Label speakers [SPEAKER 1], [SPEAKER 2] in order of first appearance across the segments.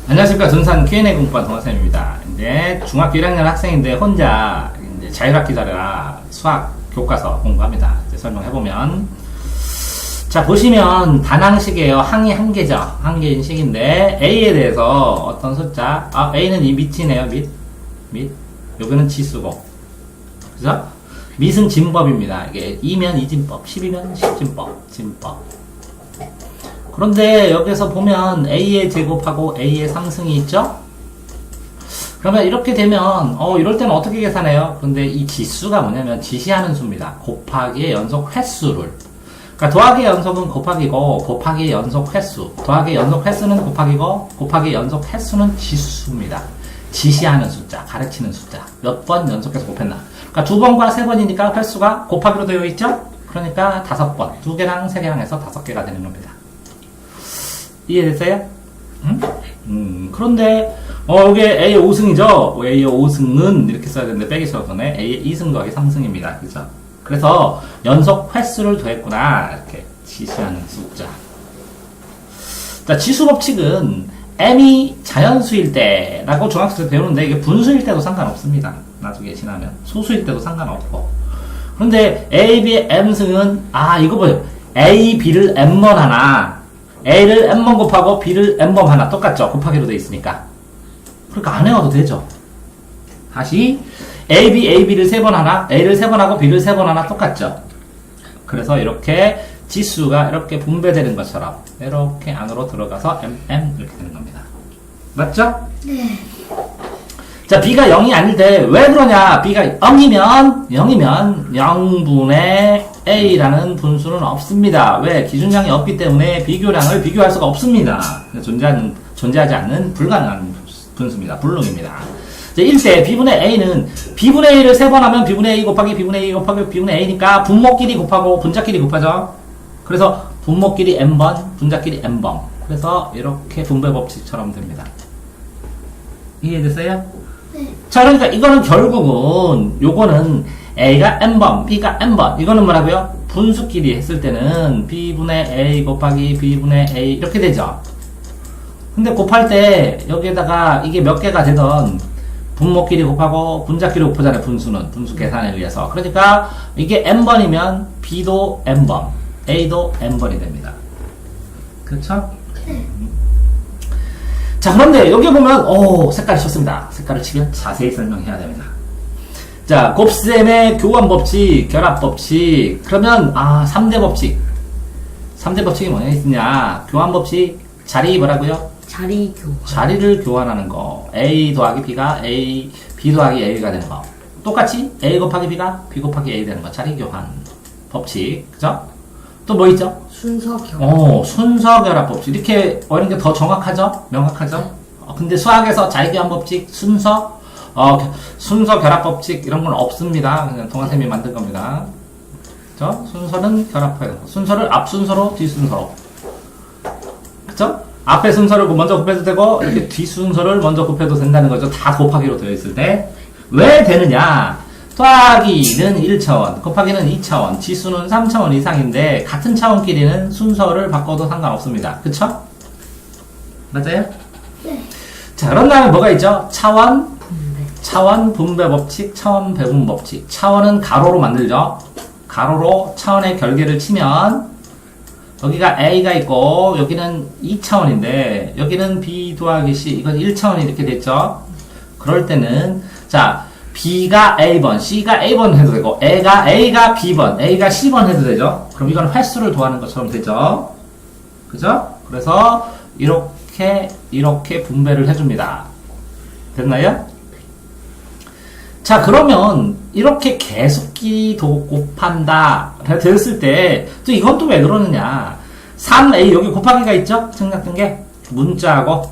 [SPEAKER 1] 안녕하십니까. 전산 Q&A 공부반 동학생입니다. 이제 중학교 1학년 학생인데 혼자 이제 자율학기 자료라 수학 교과서 공부합니다. 이제 설명해보면. 자, 보시면 단항식이에요. 항이 한 개죠. 한 개인 식인데, A에 대해서 어떤 숫자, A는 이 밑이네요. 밑. 여기는 지수고. 그죠? 밑은 진법입니다. 이게 2면 이진법, 10이면 10진법, 진법. 그런데 여기서 보면 A의 제곱하고 A의 상승이 있죠? 그러면 이렇게 되면 이럴 때는 어떻게 계산해요? 그런데 이 지수가 뭐냐면 지시하는 수입니다. 곱하기의 연속 횟수를. 그러니까 더하기의 연속은 곱하기고 곱하기의 연속 횟수. 더하기의 연속 횟수는 곱하기고 곱하기의 연속 횟수는 지수입니다. 지시하는 숫자, 가르치는 숫자. 몇 번 연속해서 곱했나. 그러니까 2번과 3번이니까 횟수가 곱하기로 되어 있죠? 그러니까 5번. 2개랑 3개랑 해서 5개가 되는 겁니다. 이해됐어요? 응? 그런데, 이게 A의 5승이죠? A의 5승은 이렇게 써야 되는데, 빼기 써서네. A의 2승 더하기 3승입니다. 그죠? 그래서, 연속 횟수를 더했구나. 이렇게 지시하는 숫자. 자, 지수 법칙은, M이 자연수일 때라고 중학생 때 배우는데, 이게 분수일 때도 상관없습니다. 나중에 지나면. 소수일 때도 상관없고. 그런데, A, B의 M승은, 이거 보세요. A, B를 M번 하나, A를 N번 곱하고 B를 N번 하나 똑같죠? 곱하기로 되어 있으니까. 그러니까 안 외워도 되죠. 다시 A, B, A, B를 3번 하나, A를 3번 하고 B를 3번 하나 똑같죠? 그래서 이렇게 지수가 이렇게 분배되는 것처럼 이렇게 안으로 들어가서 M 이렇게 되는 겁니다. 맞죠?
[SPEAKER 2] 네.
[SPEAKER 1] 자, B가 0이 아닐 때 왜 그러냐? B가 0이면 0분의 A라는 분수는 없습니다. 왜? 기준량이 없기 때문에 비교량을 비교할 수가 없습니다. 존재하지 않는 불가능한 분수입니다. 불능입니다. 자, 1대 B분의 A는 B분의 A를 3번 하면 B분의 A 곱하기 B분의 A 곱하기 B분의 A니까 분모끼리 곱하고 분자끼리 곱하죠. 그래서 분모끼리 N번, 분자끼리 N번. 그래서 이렇게 분배 법칙처럼 됩니다. 이해됐어요?
[SPEAKER 2] 네.
[SPEAKER 1] 자, 그러니까 이거는 결국은 요거는 A가 N번, B가 N번. 이거는 뭐라고요? 분수끼리 했을 때는 B분의 A 곱하기 B분의 A 이렇게 되죠. 근데 곱할 때 여기에다가 이게 몇 개가 되던 분모끼리 곱하고 분자끼리 곱하잖아요. 분수는. 분수 계산에 의해서. 그러니까 이게 N번이면 B도 N번, A도 N번이 됩니다. 그렇죠?
[SPEAKER 2] 네.
[SPEAKER 1] 자, 그런데 여기 보면 색깔이 좋습니다. 색깔을 치면 자세히 설명해야 됩니다. 자, 곱셈의 교환 법칙, 결합 법칙. 그러면 3대 법칙. 3대 법칙이 뭐냐 있냐? 교환 법칙, 자리 뭐라고요?
[SPEAKER 2] 자리 교환.
[SPEAKER 1] 자리를 교환하는 거. A 더하기 B가 B 더하기 A가 되는 거. 똑같이 A 곱하기 B가 B 곱하기 A 되는 거. 자리 교환 법칙. 그죠? 또 뭐 있죠?
[SPEAKER 2] 순서 결합.
[SPEAKER 1] 순서 결합 법칙. 이렇게 어려운 게 더 정확하죠? 명확하죠? 근데 수학에서 자리 교환 법칙, 순서 결합 법칙 이런 건 없습니다. 그냥 동아쌤이 만든 겁니다. 그죠? 순서는 결합해야 되고 순서를 앞 순서로 뒤 순서로. 그죠? 앞에 순서를 먼저 곱해도 되고 이렇게 뒤 순서를 먼저 곱해도 된다는 거죠. 다 곱하기로 되어 있을 때. 왜 되느냐? 더하기는 1차원, 곱하기는 2차원, 지수는 3차원 이상인데 같은 차원끼리는 순서를 바꿔도 상관없습니다. 그쵸? 맞아요?
[SPEAKER 2] 네.
[SPEAKER 1] 자, 그런 다음에 뭐가 있죠? 차원 분배 법칙, 차원 배분 법칙. 차원은 가로로 만들죠? 가로로 차원의 결계를 치면 여기가 A가 있고 여기는 2차원인데 여기는 B 더하기 C, 이건 1차원이 이렇게 됐죠? 그럴 때는 자, B가 A번, C가 A번 해도 되고 A가 B번, A가 C번 해도 되죠? 그럼 이건 횟수를 더하는 것처럼 되죠? 그죠? 그래서 이렇게 분배를 해줍니다. 됐나요? 자, 그러면 이렇게 계속끼리도 곱한다 됐을 때 또 이건 또 왜 그러느냐? 3A 여기 곱하기가 있죠? 생략된 게 문자하고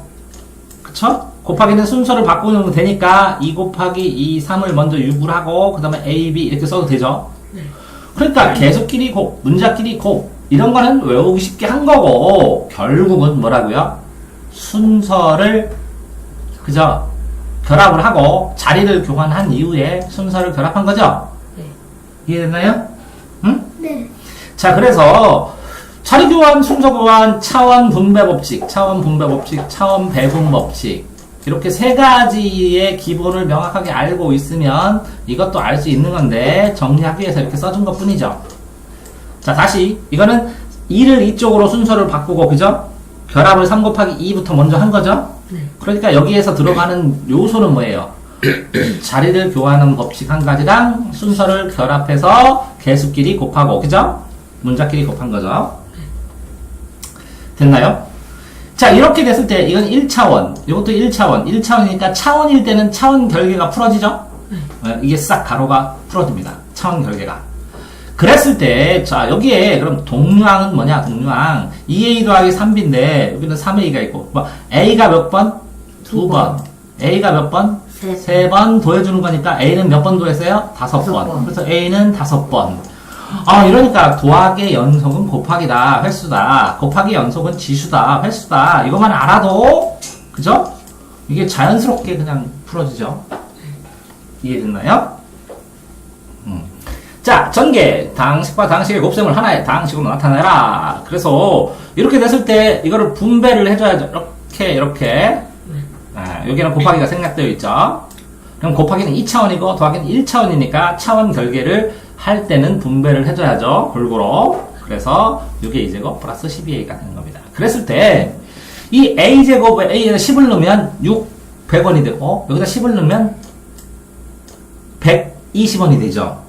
[SPEAKER 1] 그쵸? 곱하기는 순서를 바꾸면 되니까 2 곱하기 2, 3을 먼저 유불하고 그 다음에 A, B 이렇게 써도 되죠?
[SPEAKER 2] 네.
[SPEAKER 1] 그러니까 계속끼리 곱, 문자끼리 곱 이런 거는 외우기 쉽게 한 거고 결국은 뭐라고요? 순서를 그죠? 결합을 하고 자리를 교환한 이후에 순서를 결합한 거죠?
[SPEAKER 2] 네.
[SPEAKER 1] 이해됐나요? 응?
[SPEAKER 2] 네.
[SPEAKER 1] 자, 그래서 자리 교환, 순서 교환, 차원 분배 법칙, 차원 분배 법칙, 차원 배분 법칙. 이렇게 세 가지의 기본을 명확하게 알고 있으면 이것도 알 수 있는 건데 정리하기 위해서 이렇게 써준 것 뿐이죠. 자, 다시 이거는 2를 이쪽으로 순서를 바꾸고, 그죠? 결합을 3 곱하기 2부터 먼저 한 거죠?
[SPEAKER 2] 네.
[SPEAKER 1] 그러니까 여기에서 들어가는 요소는 뭐예요? 자리를 교환하는 법칙 한 가지랑 순서를 결합해서 개수끼리 곱하고, 그죠? 문자끼리 곱한 거죠. 됐나요? 자, 이렇게 됐을 때 이건 1차원, 이것도 1차원, 1차원이니까 차원일 때는 차원 결계가 풀어지죠? 이게 싹 가로가 풀어집니다. 차원 결계가. 그랬을 때, 자, 여기에 그럼 동류항은 뭐냐? 동류항 2a 더하기 3b인데 여기는 3a가 있고, 뭐 a가 몇 번? 2번. a가 몇 번? 3번 더해주는 거니까 a는 몇 번 더했어요? 5번. 그래서 a는 5번. 이러니까 도학의 연속은 곱하기다, 횟수다. 곱하기 연속은 지수다, 횟수다. 이것만 알아도, 그죠? 이게 자연스럽게 그냥 풀어지죠. 이해됐나요? 자, 전개. 당식과 당식의 곱셈을 하나의 당식으로 나타내라. 그래서, 이렇게 됐을 때, 이거를 분배를 해줘야죠. 이렇게. 여기는 곱하기가 생략되어 있죠. 그럼 곱하기는 2차원이고, 더하기는 1차원이니까, 차원 결계를 할 때는 분배를 해줘야죠. 골고루. 그래서, 이게 2제곱 플러스 12a가 되는 겁니다. 그랬을 때, 이 a제곱에 a에다 10을 넣으면 100원이 되고, 여기다 10을 넣으면 120원이 되죠.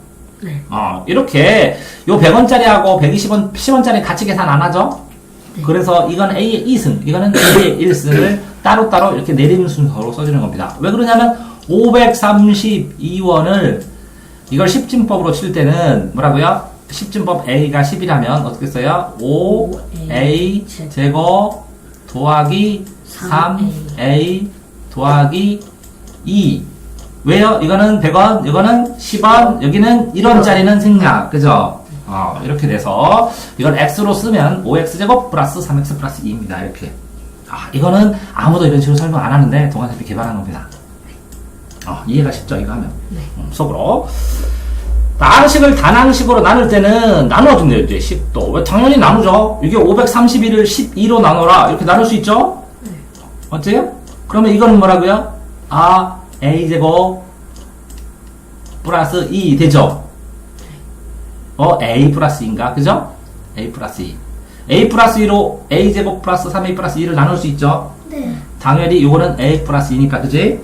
[SPEAKER 2] 네.
[SPEAKER 1] 이렇게 요 100원짜리하고 120원, 10원짜리 같이 계산 안 하죠?
[SPEAKER 2] 네.
[SPEAKER 1] 그래서 이건 A의 2승, 이거는 A의 1승을 따로따로 이렇게 내리는 순서로 써주는 겁니다. 왜 그러냐면 532원을 이걸 10진법으로 칠 때는 뭐라고요? 10진법 A가 10이라면 어떻게 써요? 5A 제곱 더하기 3A 더하기 2. 왜요? 이거는 100원, 이거는 10원, 여기는 1원짜리는 생략. 그죠? 이렇게 돼서, 이걸 x로 쓰면 5x제곱 플러스 3x 플러스 2입니다. 이렇게. 이거는 아무도 이런 식으로 설명 안 하는데, 동아쌤이 개발한 겁니다. 이해가 쉽죠? 이거 하면.
[SPEAKER 2] 네.
[SPEAKER 1] 속으로. 다항식을 단항식으로 나눌 때는 나누어준대요, 이제 10도. 왜? 당연히 나누죠. 이게 531을 12로 나눠라. 이렇게 나눌 수 있죠?
[SPEAKER 2] 네.
[SPEAKER 1] 어째요? 그러면 이거는 뭐라고요? a제곱 플러스 2 되죠? a 플러스 2인가? 그죠? a 플러스 2. a 플러스 2로 a제곱 플러스 3a 플러스 2를 나눌 수 있죠?
[SPEAKER 2] 네.
[SPEAKER 1] 당연히 이거는 a 플러스 2니까, 그지?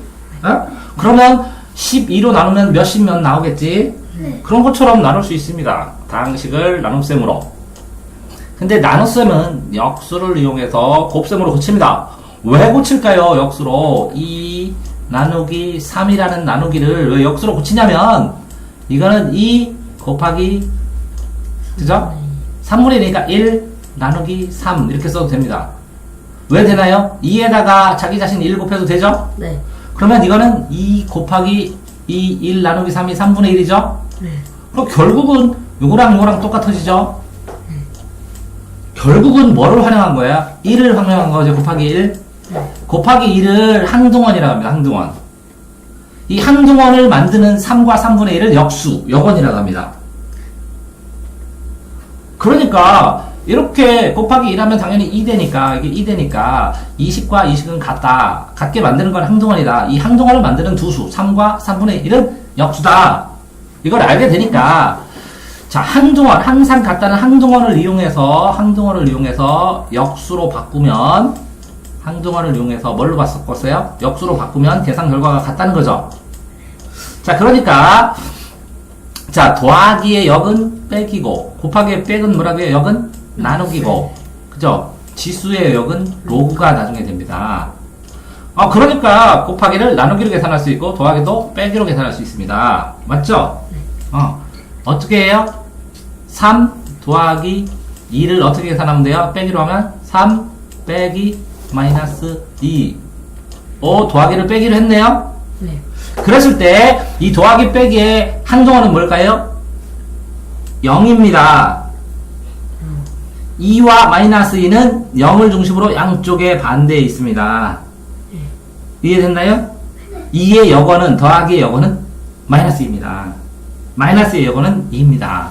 [SPEAKER 1] 그러면 12로 나누면 몇십 몇 나오겠지?
[SPEAKER 2] 네.
[SPEAKER 1] 그런 것처럼 나눌 수 있습니다. 다항식을 나눗셈으로. 근데 나눗셈은 역수를 이용해서 곱셈으로 고칩니다. 왜 고칠까요? 역수로 2 나누기 3이라는 나누기를 왜 역수로 고치냐면 이거는 2 곱하기 그죠? 3분의 1이니까 1 나누기 3 이렇게 써도 됩니다. 왜 되나요? 2에다가 자기 자신 1 곱해도 되죠?
[SPEAKER 2] 네.
[SPEAKER 1] 그러면 이거는 2 곱하기 2 1 나누기 3이 3분의 1이죠?
[SPEAKER 2] 네.
[SPEAKER 1] 그럼 결국은 요거랑 똑같아지죠? 결국은 뭐를 활용한 거야? 1을 활용한 거죠. 곱하기 1.
[SPEAKER 2] 네.
[SPEAKER 1] 곱하기 1을 항등원이라고 합니다. 항등원. 이 항등원을 만드는 3과 3분의 1을 역수, 역원이라고 합니다. 그러니까 이렇게 곱하기 1하면 당연히 2 되니까 이게 2 되니까 20과 20은 같다. 같게 만드는 건 항등원이다. 이 항등원을 만드는 두 수, 3과 3분의 1은 역수다. 이걸 알게 되니까 자, 항등원, 항상 같다는 항등원을 이용해서 역수로 바꾸면 항등원을 이용해서 뭘로 바꿨어요? 역수로 바꾸면 계산 결과가 같다는 거죠. 자, 그러니까 자, 더하기의 역은 빼기고 곱하기의 빽은 뭐라고요? 역은 나누기고 그죠? 지수의 역은 로그가 나중에 됩니다. 그러니까 곱하기를 나누기로 계산할 수 있고 더하기도 빼기로 계산할 수 있습니다. 맞죠? 어떻게 해요? 3 더하기 2를 어떻게 계산하면 돼요? 빼기로 하면 3 빼기 마이너스 2. 더하기를 빼기로 했네요?
[SPEAKER 2] 네.
[SPEAKER 1] 그랬을 때, 이 더하기 빼기의 항등원은 뭘까요? 0입니다. 2와 마이너스 2는 0을 중심으로 양쪽에 반대에 있습니다. 이해됐나요? 2의 역원은, 더하기의 역원은 마이너스 2입니다. 마이너스의 역원은 2입니다.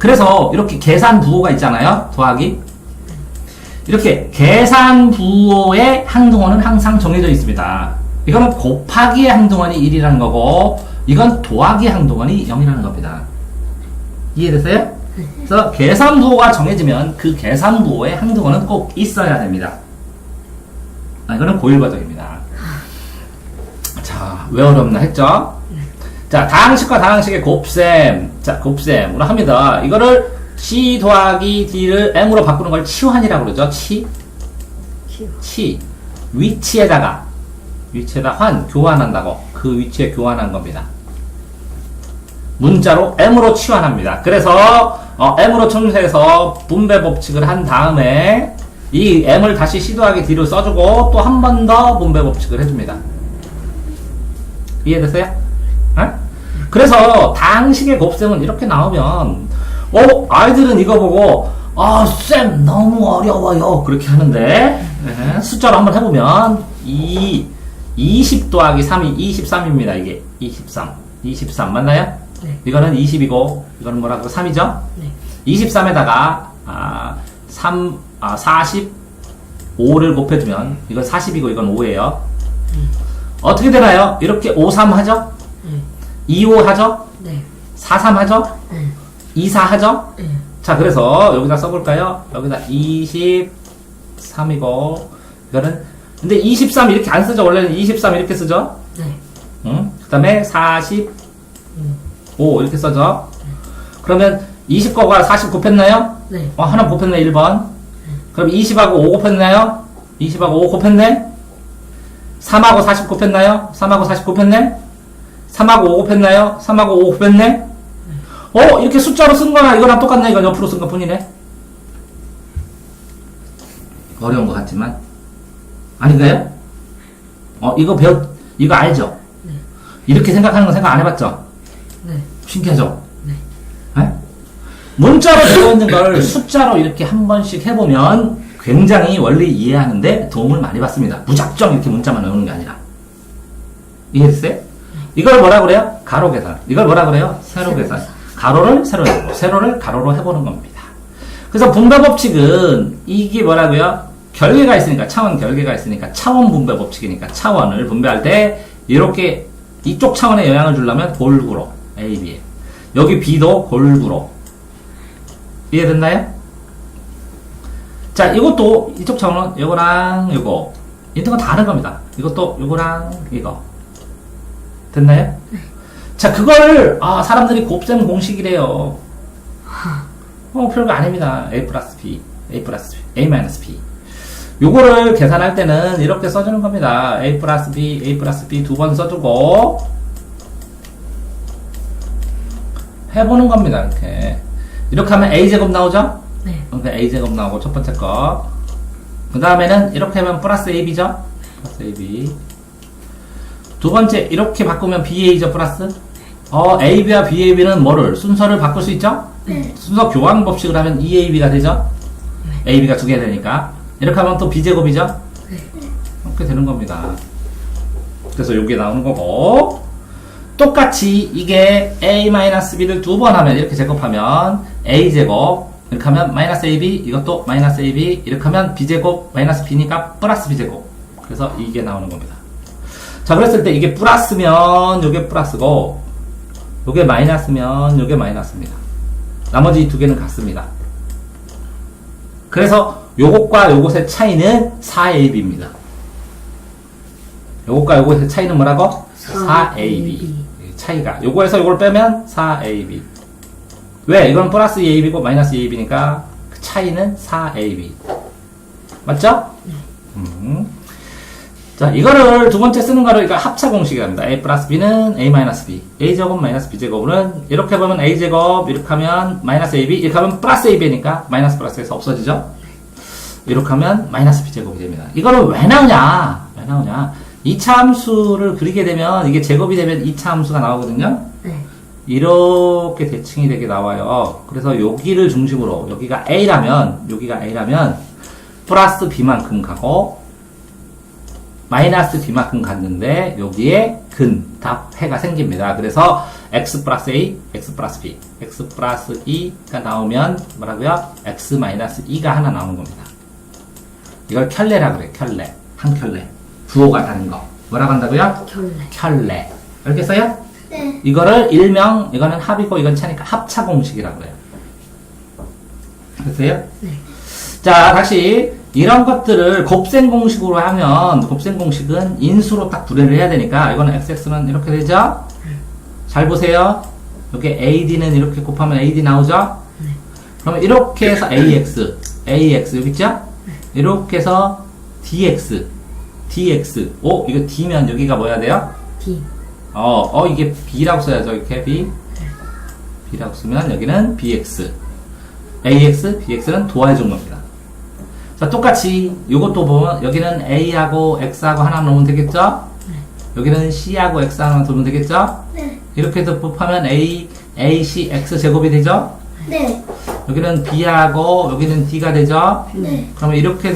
[SPEAKER 1] 그래서 이렇게 계산 부호가 있잖아요. 더하기. 이렇게 계산 부호의 항등원은 항상 정해져 있습니다. 이거는 곱하기의 항등원이 1이라는 거고, 이건 더하기의 항등원이 0이라는 겁니다. 이해됐어요? 그래서 계산 부호가 정해지면 그 계산 부호의 항등원은 꼭 있어야 됩니다. 이거는 고일과정입니다. 자, 왜 어렵나 했죠? 자, 다항식과 다항식의 곱셈. 자, 곱셈으로 합니다. 이거를 C 더하기 D를 M으로 바꾸는 걸 치환이라고 그러죠. 치. 위치에다 교환한다고. 그 위치에 교환한 겁니다. 문자로 M으로 치환합니다. 그래서 M으로 청소해서 분배 법칙을 한 다음에 이 M을 다시 C 더하기 D로 써주고 또 한 번 더 분배 법칙을 해줍니다. 이해됐어요? 그래서 다항식의 곱셈은 이렇게 나오면 아이들은 이거 보고 쌤 너무 어려워요 그렇게 하는데 숫자로 한번 해보면 20 더하기 3이 23입니다. 이게 23 맞나요?
[SPEAKER 2] 네.
[SPEAKER 1] 이거는 20이고 이거는 뭐라고 3이죠?
[SPEAKER 2] 네.
[SPEAKER 1] 23에다가 45를 곱해주면 이건 40이고 이건 5예요. 어떻게 되나요? 이렇게 53 하죠? 25 하죠?
[SPEAKER 2] 네.
[SPEAKER 1] 43 하죠?
[SPEAKER 2] 네.
[SPEAKER 1] 24 하죠?
[SPEAKER 2] 네.
[SPEAKER 1] 자, 그래서 여기다 써볼까요? 여기다 23이고 이거는 근데 23 이렇게 안 쓰죠? 원래는 23 이렇게 쓰죠?
[SPEAKER 2] 네.
[SPEAKER 1] 그 다음에 45 이렇게 써죠? 그러면 20거가 40 곱했나요?
[SPEAKER 2] 네.
[SPEAKER 1] 하나 곱했네 1번. 그럼 20하고 5 곱했나요? 20하고 5 곱했네? 3하고 40 곱했나요? 3하고 40 곱했네? 3하고 5 곱했나요? 3하고 5 곱했네? 이렇게 숫자로 쓴 거나 이거랑 똑같네. 이건 옆으로 쓴 것 뿐이네. 어려운 것 같지만. 아닌가요? 이거 이거 알죠?
[SPEAKER 2] 네.
[SPEAKER 1] 이렇게 생각하는 거 생각 안 해봤죠?
[SPEAKER 2] 네.
[SPEAKER 1] 신기하죠?
[SPEAKER 2] 네.
[SPEAKER 1] 문자로 되어있는 걸 숫자로 이렇게 한 번씩 해보면 굉장히 원리 이해하는데 도움을 많이 받습니다. 무작정 이렇게 문자만 외우는 게 아니라. 이해됐어요? 이걸 뭐라 그래요? 가로 계산. 이걸 뭐라 그래요? 세로 계산. 가로를 세로 해보고 세로를 가로로 해보는 겁니다. 그래서 분배 법칙은 이게 뭐라고요? 결계가 있으니까 차원 결계가 있으니까 차원 분배 법칙이니까 차원을 분배할 때 이렇게 이쪽 차원에 영향을 주려면 골고루 A, B에 여기 B도 골고루 이해됐나요? 자, 이것도 이쪽 차원은 요거랑 요거 이런 거 다른 겁니다. 이것도 요거랑 이거 됐나요? 자, 그걸 사람들이 곱셈 공식이래요. 별거 아닙니다. A 플러스 B, A 플러스 B, A 마이너스 B. 요거를 계산할 때는 이렇게 써주는 겁니다. A 플러스 B 두 번 써주고 해보는 겁니다. 이렇게 하면 A제곱 나오죠?
[SPEAKER 2] 네.
[SPEAKER 1] 그러니까 A제곱 나오고 첫 번째 거. 그 다음에는 이렇게 하면 플러스 AB죠? 플러스 AB. 두 번째 이렇게 바꾸면 BA죠? 플러스? AB와 BAB는 뭐를? 순서를 바꿀 수 있죠?
[SPEAKER 2] 네.
[SPEAKER 1] 순서 교환 법칙을 하면 EAB가 되죠?
[SPEAKER 2] 네.
[SPEAKER 1] AB가 두 개 되니까. 이렇게 하면 또 B제곱이죠?
[SPEAKER 2] 네.
[SPEAKER 1] 이렇게 되는 겁니다. 그래서 요게 나오는 거고, 똑같이 이게 A-B를 두 번 하면, 이렇게 제곱하면 A제곱, 이렇게 하면 마이너스 AB, 이것도 마이너스 AB, 이렇게 하면 B제곱, 마이너스 B니까 플러스 B제곱. 그래서 이게 나오는 겁니다. 자, 그랬을 때 이게 플러스면 요게 플러스고, 요게 마이너스면 요게 마이너스입니다. 나머지 두 개는 같습니다. 그래서 요것과 요것의 차이는 4AB입니다. 요것과 요것의 차이는 뭐라고? 4AB. 차이가. 요거에서 요걸 빼면 4AB. 왜? 이건 플러스 2AB고 마이너스 2AB니까 그 차이는 4AB. 맞죠? 자, 이거를 두 번째 쓰는 거를 이거 합차 공식이랍니다. A 플러스 B는 A 마이너스 B. A제곱 마이너스 B제곱은 이렇게 보면 A제곱, 이렇게 하면 마이너스 AB, 이렇게 하면 플러스 AB니까 마이너스 플러스에서 없어지죠? 이렇게 하면 마이너스 B제곱이 됩니다. 이거를 왜 나오냐? 왜 나오냐? 2차 함수를 그리게 되면 이게 제곱이 되면 2차 함수가 나오거든요?
[SPEAKER 2] 네.
[SPEAKER 1] 이렇게 대칭이 되게 나와요. 그래서 여기를 중심으로, 여기가 A라면 플러스 B만큼 가고, 마이너스 b만큼 갔는데 여기에 답해가 생깁니다. 그래서 x 플러스 a, x 플러스 b, x 플러스 2가 나오면 뭐라고요? x 마이너스 2가 하나 나오는 겁니다. 이걸 켤레라 그래요. 켤레. 한 켤레. 부호가 다른 거. 뭐라고 한다고요?
[SPEAKER 2] 켤레.
[SPEAKER 1] 켤레. 알겠어요?
[SPEAKER 3] 네.
[SPEAKER 1] 이거를 일명, 이거는 합이고 이건 차니까 합차 공식이라고 그래요. 됐어요?
[SPEAKER 2] 네.
[SPEAKER 1] 자, 다시 이런 것들을 곱셈 공식으로 하면 곱셈 공식은 인수로 딱 분해를 해야 되니까 이거는 xx는 이렇게 되죠? 잘 보세요. 여기 ad는 이렇게 곱하면 ad 나오죠? 그러면 이렇게 해서 ax 여기 있죠? 이렇게 해서 dx 이거 d면 여기가 뭐야 돼요?
[SPEAKER 2] D.
[SPEAKER 1] 이게 b라고 써야죠. 이렇게 b라고 쓰면 여기는 bx ax, bx는 도와준 겁니다. 자, 똑같이 이것도 보면 여기는 a하고 x하고 하나 넣으면 되겠죠? 여기는 c하고 x 하나 넣으면 되겠죠?
[SPEAKER 3] 네.
[SPEAKER 1] 이렇게 해서 곱하면 ac x 제곱이 되죠?
[SPEAKER 3] 네.
[SPEAKER 1] 여기는 b하고 여기는 d가 되죠?
[SPEAKER 3] 네.
[SPEAKER 1] 그러면 이렇게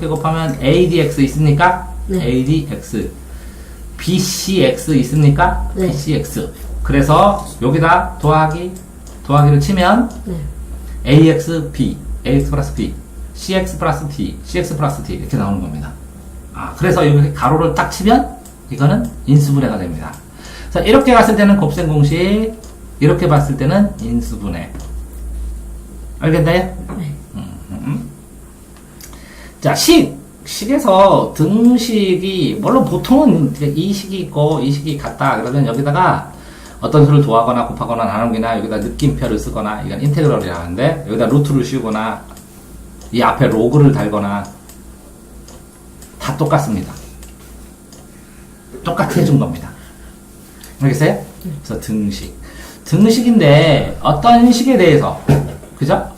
[SPEAKER 1] 곱하면 adx 있습니까?
[SPEAKER 2] 네.
[SPEAKER 1] adx bcx 있습니까?
[SPEAKER 2] 네.
[SPEAKER 1] bcx 그래서 여기다 더하기를 치면
[SPEAKER 2] 네.
[SPEAKER 1] ax b, ax 플러스 b, cx 플러스 t, cx 플러스 t 이렇게 나오는 겁니다. 그래서 여기 가로를 딱 치면 이거는 인수분해가 됩니다. 자, 이렇게 갔을 때는 곱셈 공식, 이렇게 봤을 때는 인수분해. 알겠나요?
[SPEAKER 2] 네.
[SPEAKER 1] 자, 식에서 등식이, 물론 보통은 이 식이 있고 이 식이 같다. 그러면 여기다가 어떤 수를 더하거나 곱하거나 나누기나 여기다 느낌표를 쓰거나 이건 인테그럴이라고 하는데 여기다 루트를 씌우거나 이 앞에 로그를 달거나 다 똑같습니다. 똑같이 해준 겁니다. 알겠어요? 그래서 등식인데 어떤 식에 대해서 그죠?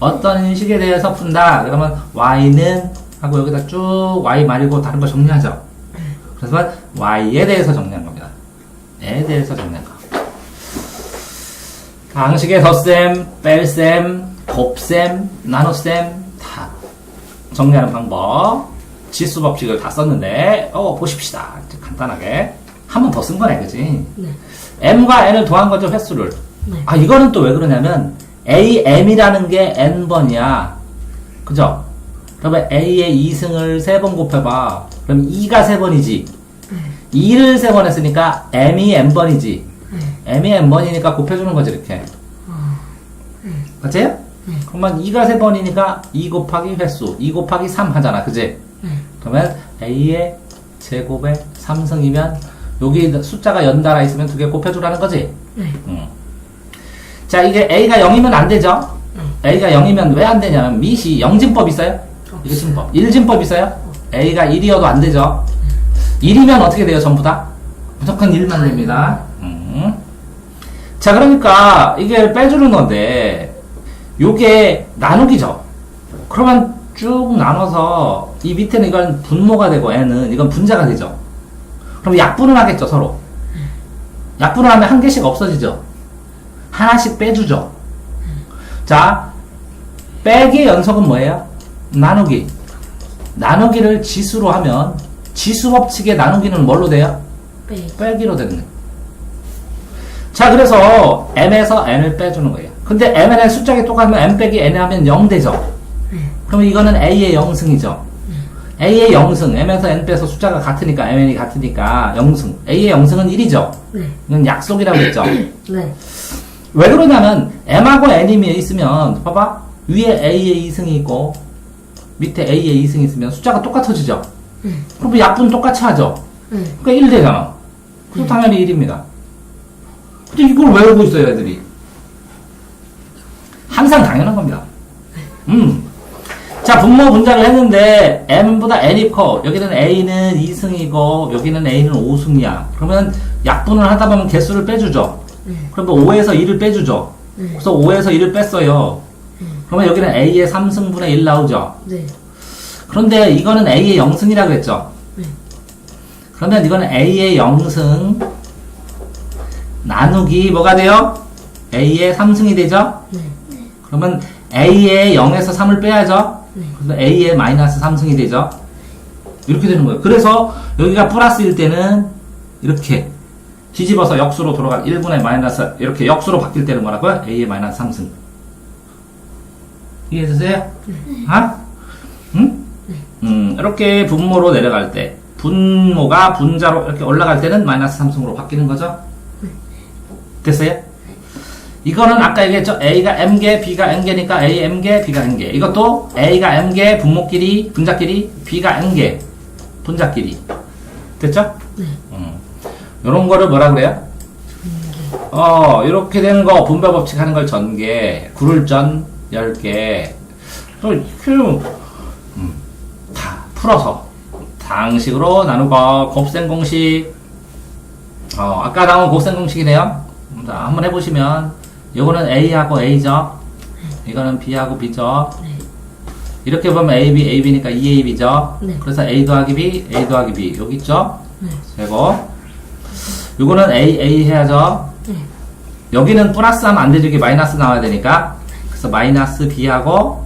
[SPEAKER 1] 어떤 식에 대해서 푼다 그러면 y는 하고 여기다 쭉 y 말고 다른 거 정리하죠. 그래서 y에 대해서 정리한 겁니다. 에 대해서 정리한 거. 방식의 덧셈, 뺄셈, 곱셈, 나눗셈 다 정리하는 방법. 지수 법칙을 다 썼는데 보십시다. 간단하게 한 번 더 쓴 거네, 그지?
[SPEAKER 2] 네.
[SPEAKER 1] m과 n을 더한 거죠, 횟수를.
[SPEAKER 2] 네.
[SPEAKER 1] 이거는 또 왜 그러냐면 am이라는 게 n번이야. 그죠? 그러면 a의 2승을 3번 곱해봐. 그럼 2가 3번이지. 2를 3번 했으니까 m이 n번이지. m이 n번이니까 곱해주는 거지, 이렇게. 맞아요? 그러면 2가 3번이니까 2 곱하기 횟수, 2 곱하기 3 하잖아, 그지? 그러면 a의 제곱에 3승이면 여기 숫자가 연달아 있으면 2개 곱해주라는 거지?
[SPEAKER 2] 네.
[SPEAKER 1] 자, 이게 a가 0이면 안 되죠? a가 0이면 왜 안 되냐면 밑이 영진법 있어요? 이거 진법. 1진법 있어요? a가 1이어도 안 되죠? 1이면 어떻게 돼요, 전부 다? 무조건 1만 됩니다. 자, 그러니까 이게 빼주는 건데 요게 나누기죠. 그러면 쭉 나눠서 이 밑에는 이건 분모가 되고 n은 이건 분자가 되죠. 그럼 약분을 하겠죠, 서로. 약분을 하면 한 개씩 없어지죠. 하나씩 빼주죠. 자, 빼기의 연속은 뭐예요? 나누기. 나누기를 지수로 하면 지수 법칙의 나누기는 뭘로 돼요? 빼기로 되는 거예요. 자, 그래서 m에서 n을 빼주는 거예요. 근데 mn의 숫자가 똑같으면 m 빼기 n 하면 0 되죠. 그러면 이거는 a의 0승이죠. a의 0승, m에서 n 빼서 숫자가 같으니까 mn이 같으니까 0승. a의 0승은 1이죠.
[SPEAKER 2] 네.
[SPEAKER 1] 이건 약속이라고 했죠.
[SPEAKER 2] 네.
[SPEAKER 1] 왜 그러냐면 m하고 n이 있으면 봐봐, 위에 a의 2승이 있고 밑에 a의 2승이 있으면 숫자가 똑같아지죠. 그럼 약분 똑같이 하죠. 그러니까 1 되잖아. 그래서 당연히 1입니다. 근데 이걸 외우고 있어요, 애들이. 항상 당연한 겁니다. 자, 분모 분자를 했는데 m보다 n이 커. 여기는 a는 2승이고 여기는 a는 5승이야. 그러면 약분을 하다 보면 개수를 빼주죠. 그러면 5에서 1을 빼주죠. 그래서 5에서 1을 뺐어요. 그러면 여기는 a의 3승분의 1 나오죠.
[SPEAKER 2] 네.
[SPEAKER 1] 그런데 이거는 a의 0승이라고 했죠. 그러면 이거는 a의 0승 나누기 뭐가 돼요? a의 3승이 되죠? 그러면 a의 0에서 3을 빼야죠? 그래서 a의 마이너스 3승이 되죠? 이렇게 되는 거예요. 그래서 여기가 플러스일 때는 이렇게 뒤집어서 역수로 돌아가 1분의 마이너스 이렇게 역수로 바뀔 때는 뭐라고요? a의 마이너스 상승. 이해되세요? 아? 응? 이렇게 분모로 내려갈 때 분모가 분자로 이렇게 올라갈 때는 마이너스 3승으로 바뀌는 거죠? 됐어요? 이거는 아까 얘기했죠? A가 M개, B가 N개니까 A M개, B가 N개. 이것도 A가 M개, 분모끼리, 분자끼리, B가 N개, 분자끼리. 됐죠?
[SPEAKER 2] 네.
[SPEAKER 1] 요런 거를 뭐라 그래요? 이렇게 되는 거, 분배 법칙 하는 걸 전개, 구를전 10개. 또, 이렇게, 다 풀어서, 상식으로 나누고, 곱셈 공식. 아까 나온 곱셈 공식이네요. 자, 한번 해보시면, 요거는 A하고 A죠? 이거는 B하고 B죠?
[SPEAKER 2] 네.
[SPEAKER 1] 이렇게 보면 AB, AB니까 2AB죠?
[SPEAKER 2] 네.
[SPEAKER 1] 그래서 A 더하기 B, A 더하기 B. 여기 있죠?
[SPEAKER 2] 네.
[SPEAKER 1] 되고, 요거는 A 해야죠?
[SPEAKER 2] 네.
[SPEAKER 1] 여기는 플러스 하면 안 되죠. 이게 마이너스 나와야 되니까. 그래서 마이너스 B하고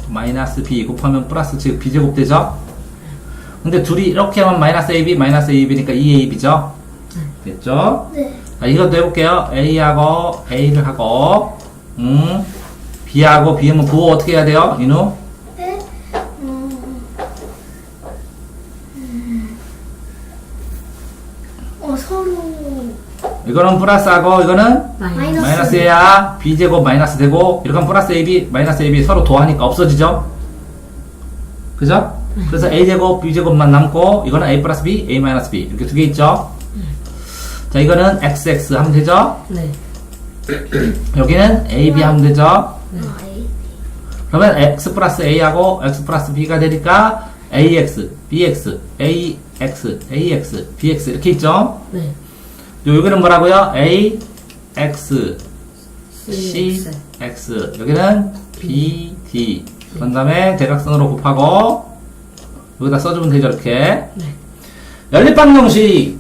[SPEAKER 1] 마이너스 B 곱하면 플러스 즉 B제곱 되죠? 근데 둘이 이렇게 하면 마이너스 AB, 마이너스 AB니까 2AB죠? 됐죠?
[SPEAKER 3] 네.
[SPEAKER 1] 자, 이것도 해볼게요. A하고 A를 하고, B하고 B 하면 부호 어떻게 해야 돼요? 인우?
[SPEAKER 3] 네. 서로
[SPEAKER 1] 이거는 플러스하고, 이거는
[SPEAKER 2] 마이너스.
[SPEAKER 1] 마이너스해야 B제곱 마이너스 되고, 이렇게 하면 플러스 AB, 마이너스 AB 서로 도하니까 없어지죠? 그죠? 그래서 A제곱, B제곱만 남고, 이거는 A 플러스 B, A 마이너스 B. 이렇게 두 개 있죠? 자, 이거는 XX 하면 되죠?
[SPEAKER 2] 네.
[SPEAKER 1] 여기는 AB 하면 되죠?
[SPEAKER 3] 아이
[SPEAKER 1] 그러면 X 플러스 A하고 X 플러스 B가 되니까 AX, BX, AX, AX, BX 이렇게 있죠?
[SPEAKER 2] 네.
[SPEAKER 1] 여기는 뭐라고요? A, X, C,
[SPEAKER 2] CX.
[SPEAKER 1] X. 여기는 B, D. 그 다음에 대각선으로 곱하고 여기다 써주면 되죠, 이렇게.
[SPEAKER 2] 네.
[SPEAKER 1] 연립방정식.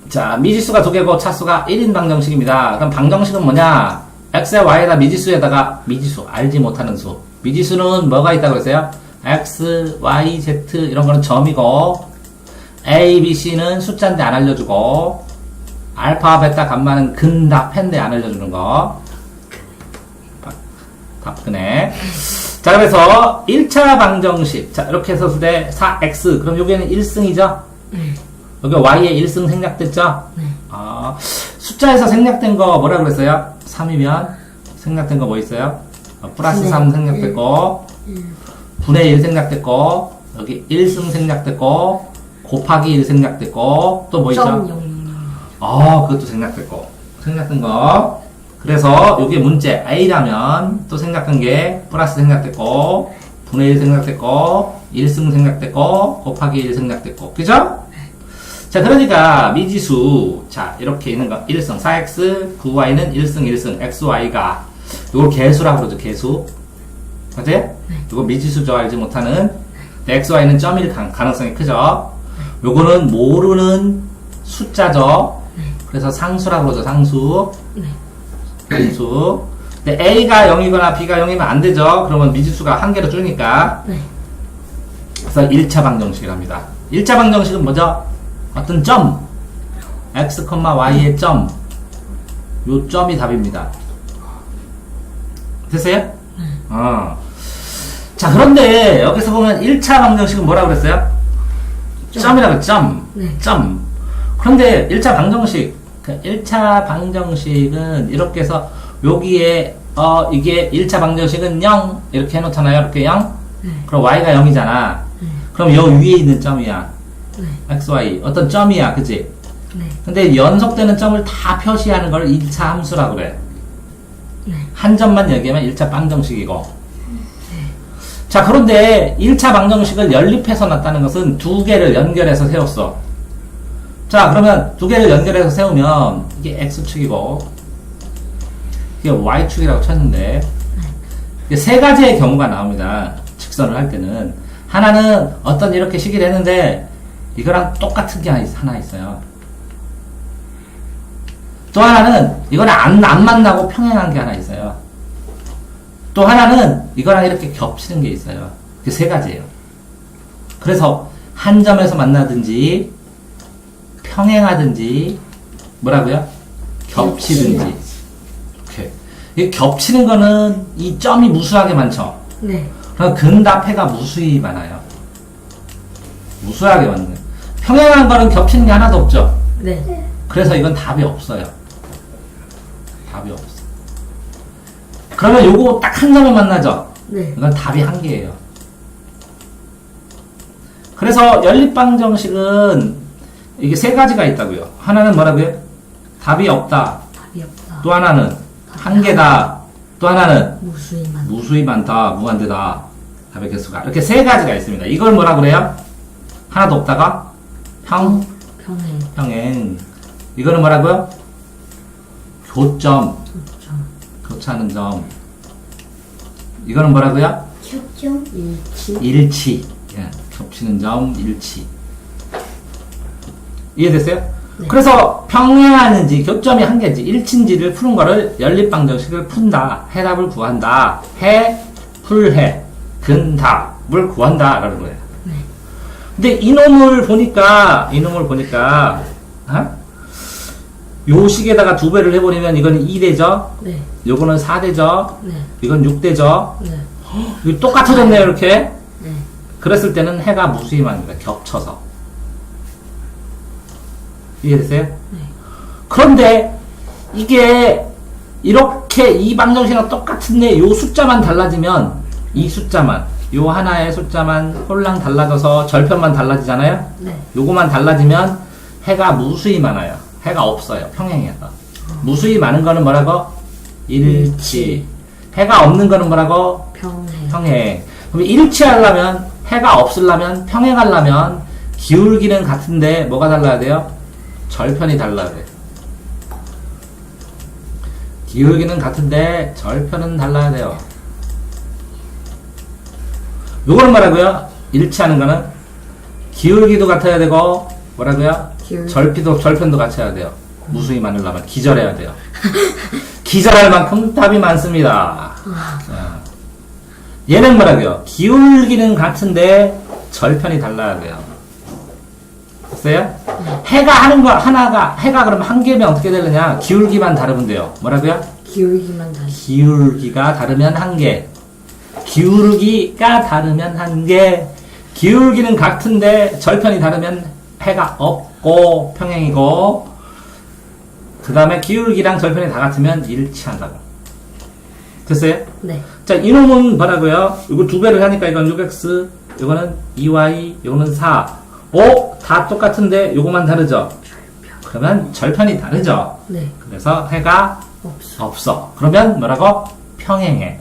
[SPEAKER 1] 자, 미지수가 두 개고 차수가 1인 방정식입니다. 그럼 방정식은 뭐냐? x에 y에다 미지수에다가 미지수, 알지 못하는 수. 미지수는 뭐가 있다고 그랬어요? x, y, z 이런 거는 점이고 a, b, c는 숫자인데 안 알려주고 알파, 베타, 감마는 근다, 펜데 안 알려주는 거. 답근해. 자, 그래서 1차 방정식. 자, 이렇게 해서 때 4x. 그럼 여기는 1승이죠?
[SPEAKER 2] 네.
[SPEAKER 1] 여기 y에 1승 생략됐죠?
[SPEAKER 2] 네.
[SPEAKER 1] 숫자에서 생략된 거 뭐라 그랬어요? 3이면 생략된 거 뭐 있어요? 플러스
[SPEAKER 2] 네.
[SPEAKER 1] 3 생략됐고, 분의 1 생략됐고, 여기 1승 생략됐고, 곱하기 1 생략됐고, 또 뭐 있죠?
[SPEAKER 2] 0.00.
[SPEAKER 1] 그것도 생략됐고. 생략된 거. 그래서 여기 문제 A라면 또 생략한 게 플러스 생략됐고, 분의 1 생략됐고, 1승 생략됐고, 곱하기 1 생략됐고. 그죠? 자, 그러니까 미지수. 자, 이렇게 있는 거. 1승 4x, 9y는 1승 1승, xy가. 이걸 개수라고 그러죠, 개수. 맞아요? 이거 미지수죠, 알지 못하는. xy는 점일 가능성이 크죠. 요거는 모르는 숫자죠. 그래서 상수라고 그러죠, 상수.
[SPEAKER 2] 네.
[SPEAKER 1] 상수. 근데 a가 0이거나 b가 0이면 안 되죠. 그러면 미지수가 한 개로 줄니까.
[SPEAKER 2] 네.
[SPEAKER 1] 그래서 1차 방정식이랍니다. 1차 방정식은 뭐죠? 어떤 점. x, y의 점. 요 점이 답입니다. 됐어요? 자, 그런데 여기서 보면 1차 방정식은 뭐라고 그랬어요? 점이라고 점.
[SPEAKER 2] 네.
[SPEAKER 1] 점. 그런데 1차 방정식, 1차 방정식은 이렇게 해서 여기에 이게 1차 방정식은 0 이렇게 해놓잖아요. 이렇게 0.
[SPEAKER 2] 네.
[SPEAKER 1] 그럼 y가 0이잖아. 그럼 여 위에 있는 점이야.
[SPEAKER 2] 네.
[SPEAKER 1] x, y. 어떤 점이야. 그치?
[SPEAKER 2] 네.
[SPEAKER 1] 근데 연속되는 점을 다 표시하는 걸 1차 함수라고 그래.
[SPEAKER 2] 네.
[SPEAKER 1] 한 점만 얘기하면 1차 방정식이고. 자, 그런데 1차 방정식을 연립해서 놨다는 것은 두 개를 연결해서 세웠어. 자, 그러면 두 개를 연결해서 세우면 이게 x축이고 이게 y축이라고 쳤는데 이게 세 가지의 경우가 나옵니다. 직선을 할 때는. 하나는 어떤 이렇게 식을 했는데 이거랑 똑같은 게 하나 있어요. 또 하나는 이거랑 안 만나고 평행한 게 하나 있어요. 또 하나는 이거랑 이렇게 겹치는 게 있어요. 그 세 가지예요. 그래서 한 점에서 만나든지 평행하든지 뭐라고요? 겹치든지. 오케이. 이 겹치는 거는 이 점이 무수하게 많죠.
[SPEAKER 2] 네.
[SPEAKER 1] 그럼 근답해가 무수히 많아요. 무수하게 많네. 평행한 거는 겹치는 게 하나도 없죠.
[SPEAKER 2] 네.
[SPEAKER 1] 그래서 이건 답이 없어요. 답이 없어. 그러면 요거 딱 한 점에 만나죠.
[SPEAKER 2] 네.
[SPEAKER 1] 이건 답이 한 개예요. 그래서 연립방정식은 이게 세 가지가 있다고요. 하나는 뭐라고요? 답이 없다.
[SPEAKER 2] 답이 없다.
[SPEAKER 1] 또 하나는 한 개다. 또 하나는
[SPEAKER 2] 무수히 많다.
[SPEAKER 1] 무수히 많다. 무한대다. 답의 개수가. 이렇게 세 가지가 있습니다. 이걸 뭐라 그래요? 하나도 없다가
[SPEAKER 2] 평행.
[SPEAKER 1] 평행. 이거는 뭐라고요? 교점.
[SPEAKER 2] 교점.
[SPEAKER 1] 교차하는 점. 이거는 뭐라고요?
[SPEAKER 3] 교점.
[SPEAKER 2] 일치.
[SPEAKER 1] 일치. 예, 겹치는 점, 일치. 이해됐어요?
[SPEAKER 2] 네.
[SPEAKER 1] 그래서 평행하는지 교점이 한 개인지 일치인지를 푸는 거를 연립방정식을 푼다. 해답을 구한다. 풀해. 근답을 구한다. 라는 거예요.
[SPEAKER 2] 네.
[SPEAKER 1] 근데 이놈을 보니까, 요 식에다가 두 배를 해버리면 이건 2대죠?
[SPEAKER 2] 네.
[SPEAKER 1] 요거는 4대죠?
[SPEAKER 2] 네.
[SPEAKER 1] 이건 6대죠?
[SPEAKER 2] 네.
[SPEAKER 1] 이거 똑같아졌네요, 이렇게.
[SPEAKER 2] 네.
[SPEAKER 1] 그랬을 때는 해가 무수히 많습니다. 겹쳐서. 이해됐어요?
[SPEAKER 2] 네.
[SPEAKER 1] 그런데 이게 이렇게 이 방정식이랑 똑같은데 요 숫자만 달라지면 이 숫자만 요 하나의 숫자만 홀랑 달라져서 절편만 달라지잖아요?
[SPEAKER 2] 네.
[SPEAKER 1] 요거만 달라지면 해가 무수히 많아요. 해가 없어요. 평행해서. 무수히 많은 거는 뭐라고? 일치. 해가 없는 거는 뭐라고?
[SPEAKER 2] 평행.
[SPEAKER 1] 평행. 그럼 일치하려면 해가 없으려면 평행하려면 기울기는 같은데 뭐가 달라야 돼요? 절편이 달라야 돼. 기울기는 같은데 절편은 달라야 돼요. 요거는 뭐라고요? 일치하는 거는 기울기도 같아야 되고 뭐라고요?
[SPEAKER 2] 기울기.
[SPEAKER 1] 절편도 같아야 돼요. 무수히 많으려면 기절해야 돼요. 기절할 만큼 답이 많습니다. 자, 얘는 뭐라고요? 기울기는 같은데 절편이 달라야 돼요. 됐어요? 해가 하는 거 하나가 해가 그러면 한 개면 어떻게 되느냐? 기울기만 다르면 돼요. 뭐라고요?
[SPEAKER 2] 기울기만 다시.
[SPEAKER 1] 기울기가 다르면 한 개. 기울기가 다르면 한 개. 기울기는 같은데 절편이 다르면 해가 없고 평행이고 그 다음에 기울기랑 절편이 다 같으면 일치한다고. 됐어요?
[SPEAKER 2] 네.
[SPEAKER 1] 자, 이놈은 뭐라고요? 이거 두 배를 하니까 이건 6x, 이거는 2y, 이거는 4. 오! 다 똑같은데 요거만 다르죠? 그러면 절편이 다르죠?
[SPEAKER 2] 네.
[SPEAKER 1] 그래서 해가
[SPEAKER 2] 없어.
[SPEAKER 1] 없어. 그러면 뭐라고? 평행해.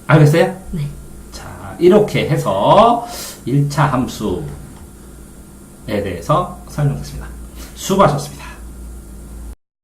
[SPEAKER 1] 알겠어요?
[SPEAKER 2] 네.
[SPEAKER 1] 자, 이렇게 해서 1차 함수에 대해서 설명했습니다. 수고하셨습니다.